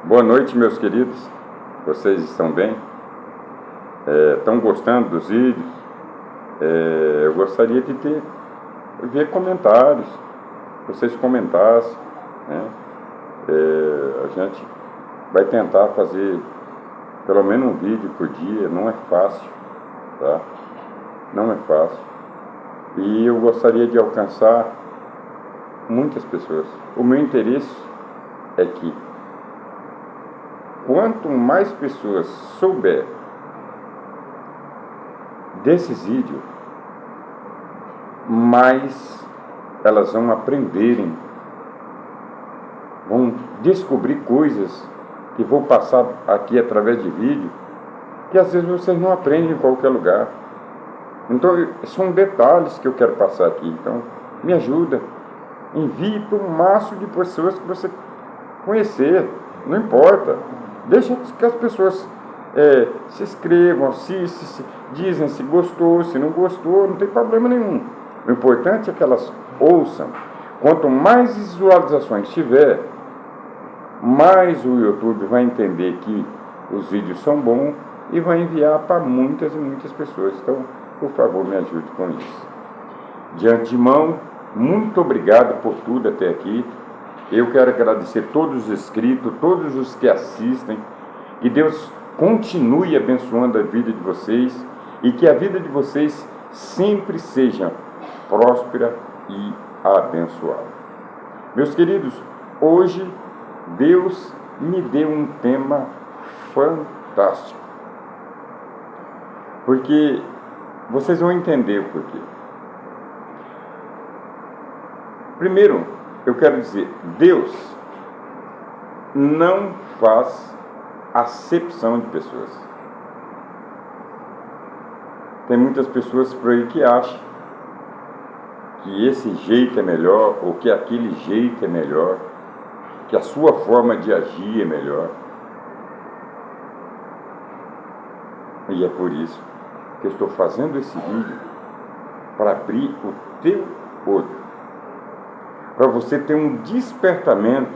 Boa noite, meus queridos. Vocês estão bem? Estão gostando dos vídeos? Eu gostaria de ver comentários. Vocês comentassem, né? A gente vai tentar fazer pelo menos um vídeo por dia. Não é fácil, tá? Não é fácil. E eu gostaria de alcançar muitas pessoas. O meu interesse é que quanto mais pessoas souber desses vídeos, mais elas vão aprenderem, vão descobrir coisas que vou passar aqui através de vídeo, que às vezes vocês não aprendem em qualquer lugar. Então, são detalhes que eu quero passar aqui. Então, me ajuda. Envie para o máximo de pessoas que você conhecer. Não importa. Deixa que as pessoas se inscrevam, dizem se gostou, se não gostou, não tem problema nenhum. O importante é que elas ouçam. Quanto mais visualizações tiver, mais o YouTube vai entender que os vídeos são bons e vai enviar para muitas e muitas pessoas. Então, por favor, me ajude com isso. De antemão, muito obrigado por tudo até aqui. Eu quero agradecer todos os inscritos, todos os que assistem. Que Deus continue abençoando a vida de vocês e que a vida de vocês sempre seja próspera e abençoada. Meus queridos, hoje Deus me deu um tema fantástico. Porque vocês vão entender o porquê. Primeiro, eu quero dizer, Deus não faz acepção de pessoas. Tem muitas pessoas por aí que acham que esse jeito é melhor, ou que aquele jeito é melhor, que a sua forma de agir é melhor. E é por isso que eu estou fazendo esse vídeo, para abrir o teu olho, para você ter um despertamento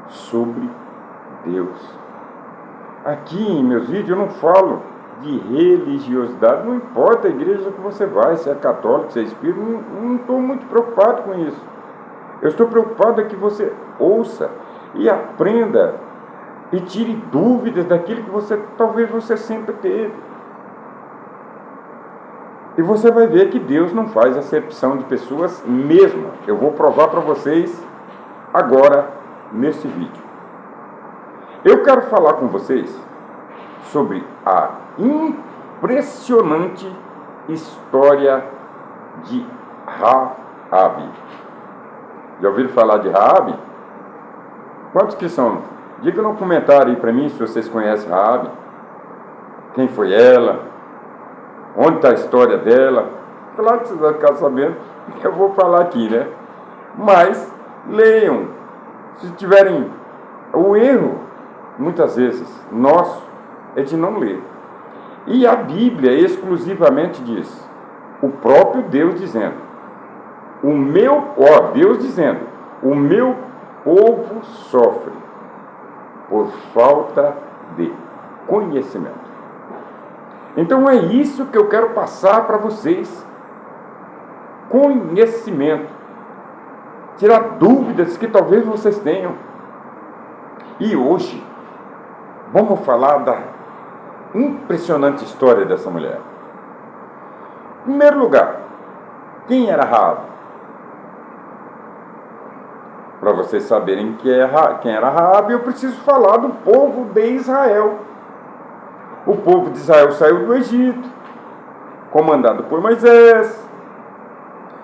sobre Deus. Aqui em meus vídeos eu não falo de religiosidade, não importa a igreja que você vai, se é católico, se é espírita, não estou muito preocupado com isso. Eu estou preocupado é que você ouça e aprenda e tire dúvidas daquilo que talvez você sempre teve. E você vai ver que Deus não faz acepção de pessoas mesmo. Eu vou provar para vocês agora nesse vídeo. Eu quero falar com vocês sobre a impressionante história de Raabe. Já ouviram falar de Raabe? Quantos que são? Diga no comentário aí para mim se vocês conhecem Raabe. Quem foi ela? Onde está a história dela? Claro que vocês vão ficar sabendo que eu vou falar aqui, né? Mas leiam. Se tiverem o erro, muitas vezes, nosso, é de não ler. E a Bíblia exclusivamente diz, o próprio Deus dizendo, Deus dizendo, o meu povo sofre por falta de conhecimento. Então é isso que eu quero passar para vocês. Conhecimento. Tirar dúvidas que talvez vocês tenham. E hoje, vamos falar da impressionante história dessa mulher. Em primeiro lugar, quem era Raabe? Para vocês saberem quem era Raabe, eu preciso falar do povo de Israel. O povo de Israel saiu do Egito, comandado por Moisés.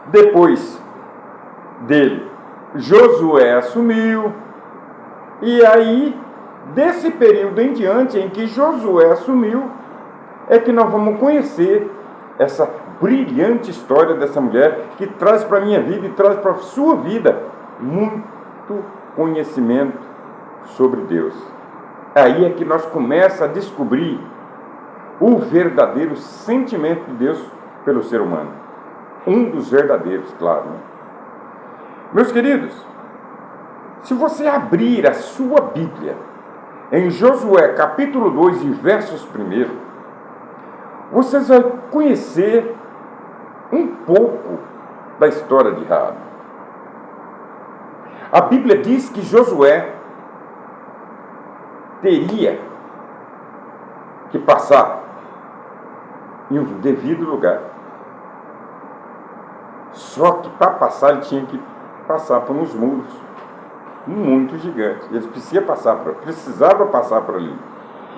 Depois dele, Josué assumiu. E aí, desse período em diante em que Josué assumiu, é que nós vamos conhecer essa brilhante história dessa mulher que traz para a minha vida e traz para a sua vida muito conhecimento sobre Deus. Aí é que nós começamos a descobrir o verdadeiro sentimento de Deus pelo ser humano. Um dos verdadeiros, claro, né? Meus queridos, se você abrir a sua Bíblia em Josué capítulo 2, e versos 1, vocês vão conhecer um pouco da história de Raabe. A Bíblia diz que Josué teria que passar em um devido lugar. Só que para passar ele tinha que passar por uns muros muito gigantes. Eles precisavam passar por ali.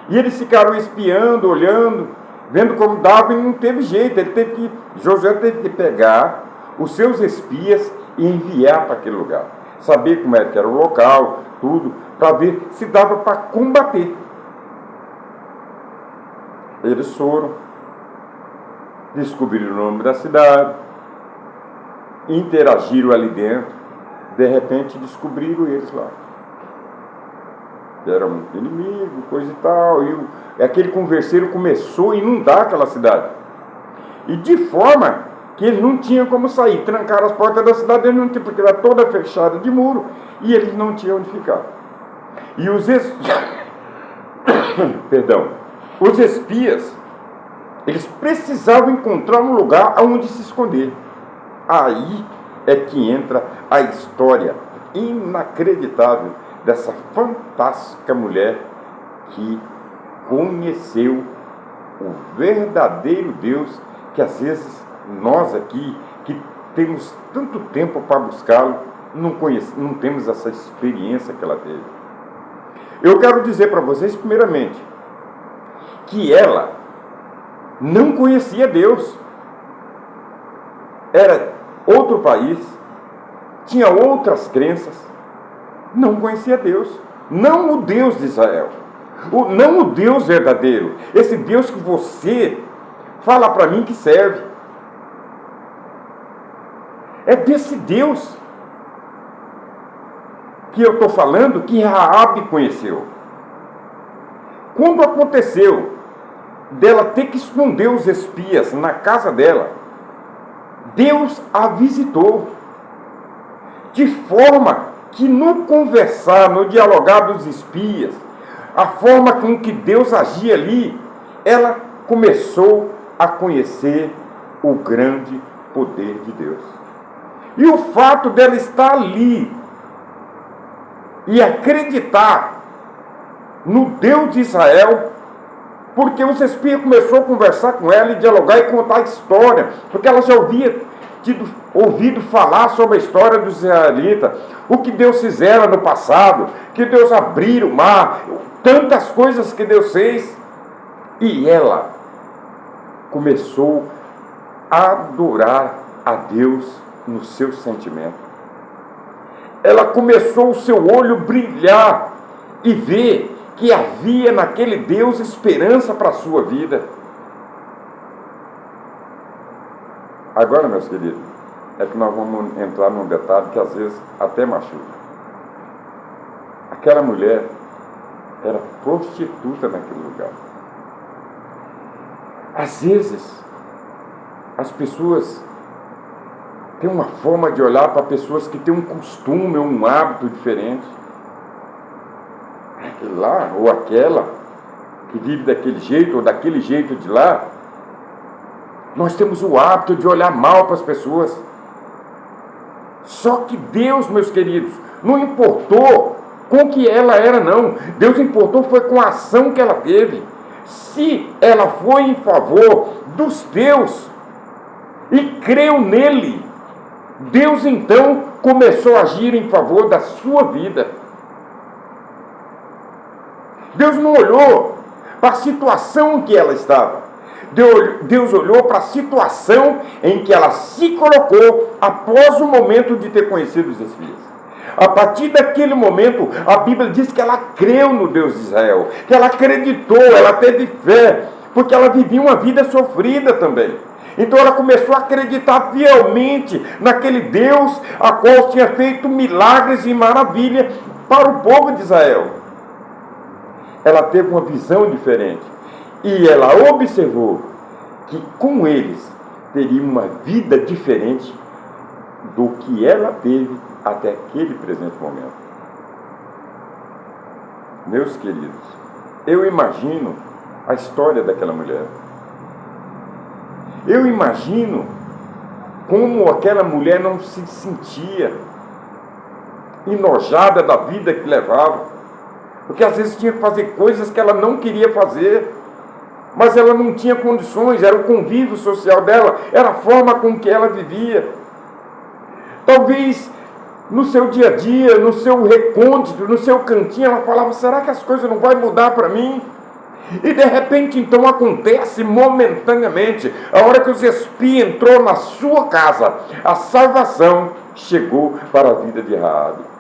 E eles ficaram espiando, olhando, vendo como dava, e não teve jeito. Josué teve que pegar os seus espias e enviar para aquele lugar. Saber como é que era o local, tudo, para ver se dava para combater. Eles foram, descobriram o nome da cidade, interagiram ali dentro. De repente descobriram eles lá. Era um inimigo, coisa e tal. E aquele converseiro começou a inundar aquela cidade. E de forma que eles não tinham como sair. Trancaram as portas da cidade, eles não tinham, porque era toda fechada de muro. E eles não tinham onde ficar. E os os espias, eles precisavam encontrar um lugar onde se esconder. Aí é que entra a história inacreditável dessa fantástica mulher que conheceu o verdadeiro Deus, que às vezes nós aqui, que temos tanto tempo para buscá-lo, não temos essa experiência que ela teve. Eu quero dizer para vocês, primeiramente, que ela não conhecia Deus. Era outro país, tinha outras crenças, não conhecia Deus, não o Deus de Israel, não o Deus verdadeiro, esse Deus que você fala para mim que serve. É desse Deus que eu estou falando que Raabe conheceu. Quando aconteceu dela ter que esconder os espias na casa dela, Deus a visitou, de forma que no conversar, no dialogar dos espias, a forma com que Deus agia ali, ela começou a conhecer o grande poder de Deus. E o fato dela estar ali e acreditar no Deus de Israel, porque os espias começaram a conversar com ela e dialogar e contar a história, porque ela já ouvido falar sobre a história dos israelitas, o que Deus fizera no passado, que Deus abriu o mar, tantas coisas que Deus fez. E ela começou a adorar a Deus no seu sentimento. Ela começou o seu olho brilhar e ver que havia naquele Deus esperança para a sua vida. Agora, meus queridos, é que nós vamos entrar num detalhe que às vezes até machuca. Aquela mulher era prostituta naquele lugar. Às vezes, as pessoas têm uma forma de olhar para pessoas que têm um costume ou um hábito diferente. Aquele lá, ou aquela, que vive daquele jeito, ou daquele jeito de lá. Nós temos o hábito de olhar mal para as pessoas. Só que Deus, meus queridos, não importou com o que ela era, não. Deus importou foi com a ação que ela teve. Se ela foi em favor dos teus e creu nele, Deus então começou a agir em favor da sua vida. Deus não olhou para a situação em que ela estava. Deus olhou para a situação em que ela se colocou após o momento de ter conhecido os espias. A partir daquele momento, a Bíblia diz que ela creu no Deus de Israel, que ela acreditou, ela teve fé, porque ela vivia uma vida sofrida também. Então ela começou a acreditar fielmente naquele Deus a qual tinha feito milagres e maravilhas para o povo de Israel. Ela teve uma visão diferente. E ela observou que com eles teria uma vida diferente do que ela teve até aquele presente momento. Meus queridos, eu imagino a história daquela mulher. Eu imagino como aquela mulher não se sentia enojada da vida que levava, porque às vezes tinha que fazer coisas que ela não queria fazer, mas ela não tinha condições, era o convívio social dela, era a forma com que ela vivia. Talvez no seu dia a dia, no seu recôndito, no seu cantinho, ela falava, será que as coisas não vão mudar para mim? E de repente então acontece momentaneamente, a hora que os espias entrou na sua casa, a salvação chegou para a vida de Raabe.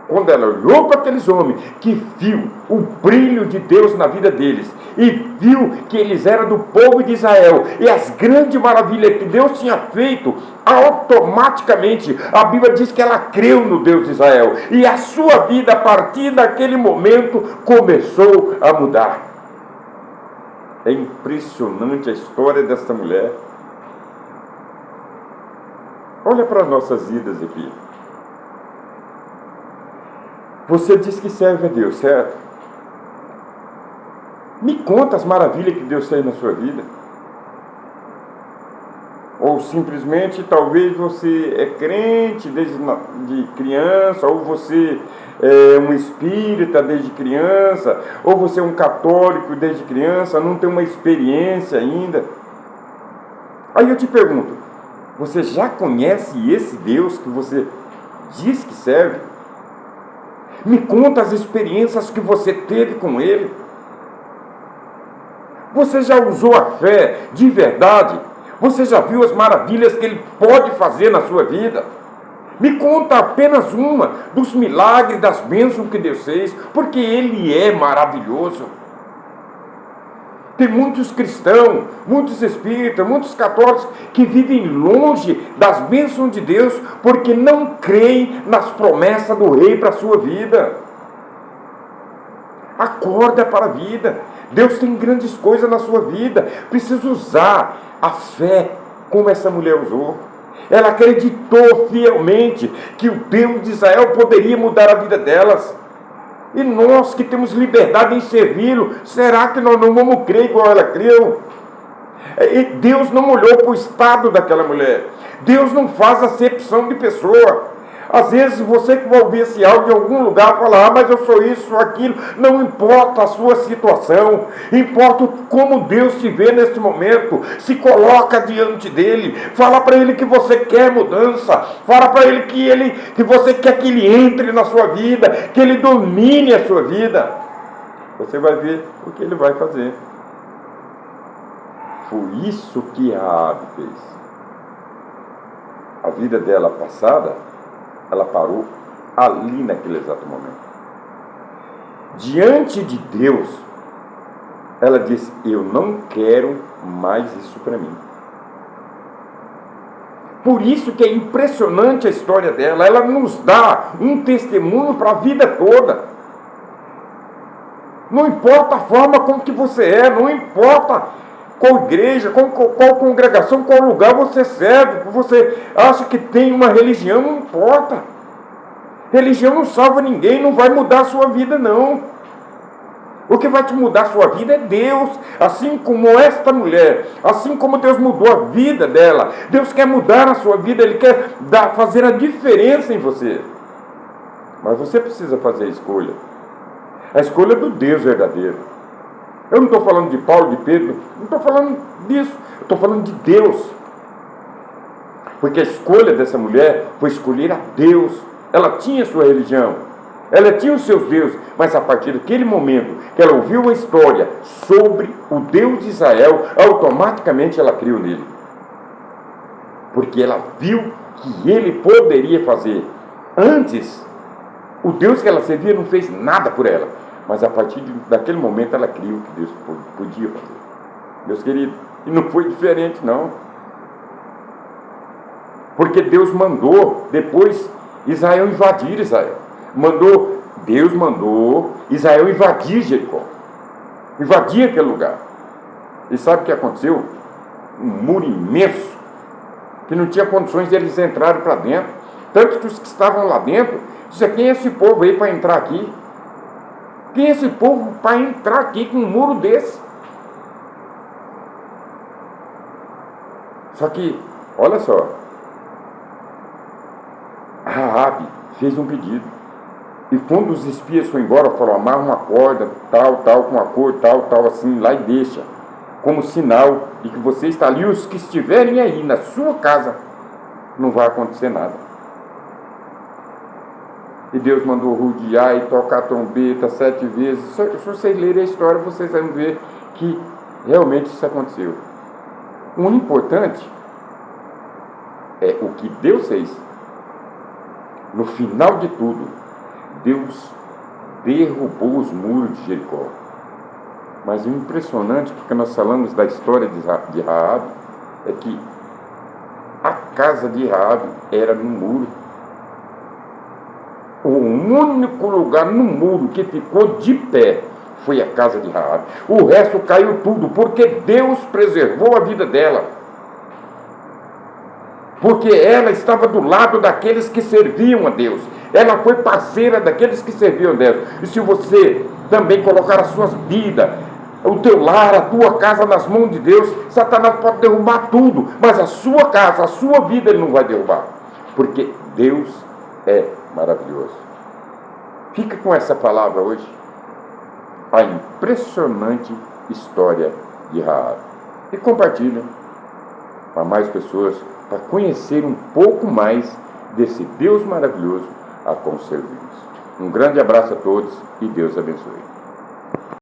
Quando ela olhou para aqueles homens, que viu o brilho de Deus na vida deles, e viu que eles eram do povo de Israel, e as grandes maravilhas que Deus tinha feito, automaticamente, a Bíblia diz que ela creu no Deus de Israel, e a sua vida, a partir daquele momento, começou a mudar. É impressionante a história dessa mulher. Olha para as nossas vidas aqui. Você diz que serve a Deus, certo? Me conta as maravilhas que Deus fez na sua vida. Ou simplesmente, talvez você é crente desde de criança, ou você é um espírita desde criança, ou você é um católico desde criança, não tem uma experiência ainda. Aí eu te pergunto, você já conhece esse Deus que você diz que serve? Me conta as experiências que você teve com Ele. Você já usou a fé de verdade? Você já viu as maravilhas que Ele pode fazer na sua vida? Me conta apenas uma dos milagres, das bênçãos que Deus fez, porque Ele é maravilhoso. Tem muitos cristãos, muitos espíritas, muitos católicos que vivem longe das bênçãos de Deus porque não creem nas promessas do Rei para a sua vida. Acorda para a vida. Deus tem grandes coisas na sua vida. Precisa usar a fé como essa mulher usou. Ela acreditou fielmente que o Deus de Israel poderia mudar a vida delas. E nós que temos liberdade em servi-lo, será que nós não vamos crer igual ela creu? E Deus não olhou para o estado daquela mulher. Deus não faz acepção de pessoa. Às vezes você que vai ouvir esse áudio em algum lugar fala, mas eu sou isso, sou aquilo. Não importa a sua situação, importa como Deus te vê nesse momento. Se coloca diante dele, fala para ele que você quer mudança, fala para ele que você quer que ele entre na sua vida, que ele domine a sua vida. Você vai ver o que ele vai fazer. Foi isso que Raabe fez. A vida dela passada, ela parou ali naquele exato momento. Diante de Deus, ela disse, eu não quero mais isso para mim. Por isso que é impressionante a história dela. Ela nos dá um testemunho para a vida toda. Não importa a forma como que você é, não importa qual igreja, qual congregação, qual lugar você serve, você acha que tem uma religião, não importa. Religião não salva ninguém, não vai mudar a sua vida, não. O que vai te mudar a sua vida é Deus. Assim como esta mulher, assim como Deus mudou a vida dela, Deus quer mudar a sua vida, Ele quer fazer a diferença em você. Mas você precisa fazer a escolha. A escolha do Deus verdadeiro. Eu não estou falando de Paulo, de Pedro, não estou falando disso. Eu estou falando de Deus. Porque a escolha dessa mulher foi escolher a Deus. Ela tinha sua religião, ela tinha os seus deuses, mas a partir daquele momento que ela ouviu a história sobre o Deus de Israel, automaticamente ela creu nele. Porque ela viu que ele poderia fazer. Antes, o Deus que ela servia não fez nada por ela. Mas a partir daquele momento ela criou que Deus podia fazer. Meus queridos, e não foi diferente não. Porque Deus mandou depois Israel invadir Israel. Deus mandou Israel invadir Jericó. Invadir aquele lugar. E sabe o que aconteceu? Um muro imenso, que não tinha condições de eles entrarem para dentro. Tanto que os que estavam lá dentro, disseram, quem é esse povo aí para entrar aqui? Quem é esse povo para entrar aqui com um muro desse? Só que, olha só, Raabe fez um pedido. E quando os espias foram embora, falou: amarra uma corda, tal, com a cor, tal, assim, lá e deixa. Como sinal de que você está ali. Os que estiverem aí na sua casa, não vai acontecer nada. E Deus mandou rodear e tocar a trombeta 7 vezes. Se vocês lerem a história, vocês vão ver que realmente isso aconteceu. O importante é o que Deus fez. No final de tudo, Deus derrubou os muros de Jericó. Mas o impressionante, porque nós falamos da história de Raabe, é que a casa de Raabe era no muro. O único lugar no muro que ficou de pé foi a casa de Raabe. O resto caiu tudo, porque Deus preservou a vida dela. Porque ela estava do lado daqueles que serviam a Deus. Ela foi parceira daqueles que serviam a Deus. E se você também colocar as suas vidas, o teu lar, a tua casa nas mãos de Deus, Satanás pode derrubar tudo, mas a sua casa, a sua vida, ele não vai derrubar. Porque Deus é maravilhoso. Fica com essa palavra hoje. A impressionante história de Raabe. E compartilha para mais pessoas, para conhecer um pouco mais desse Deus maravilhoso a qual servimos. Um grande abraço a todos e Deus abençoe.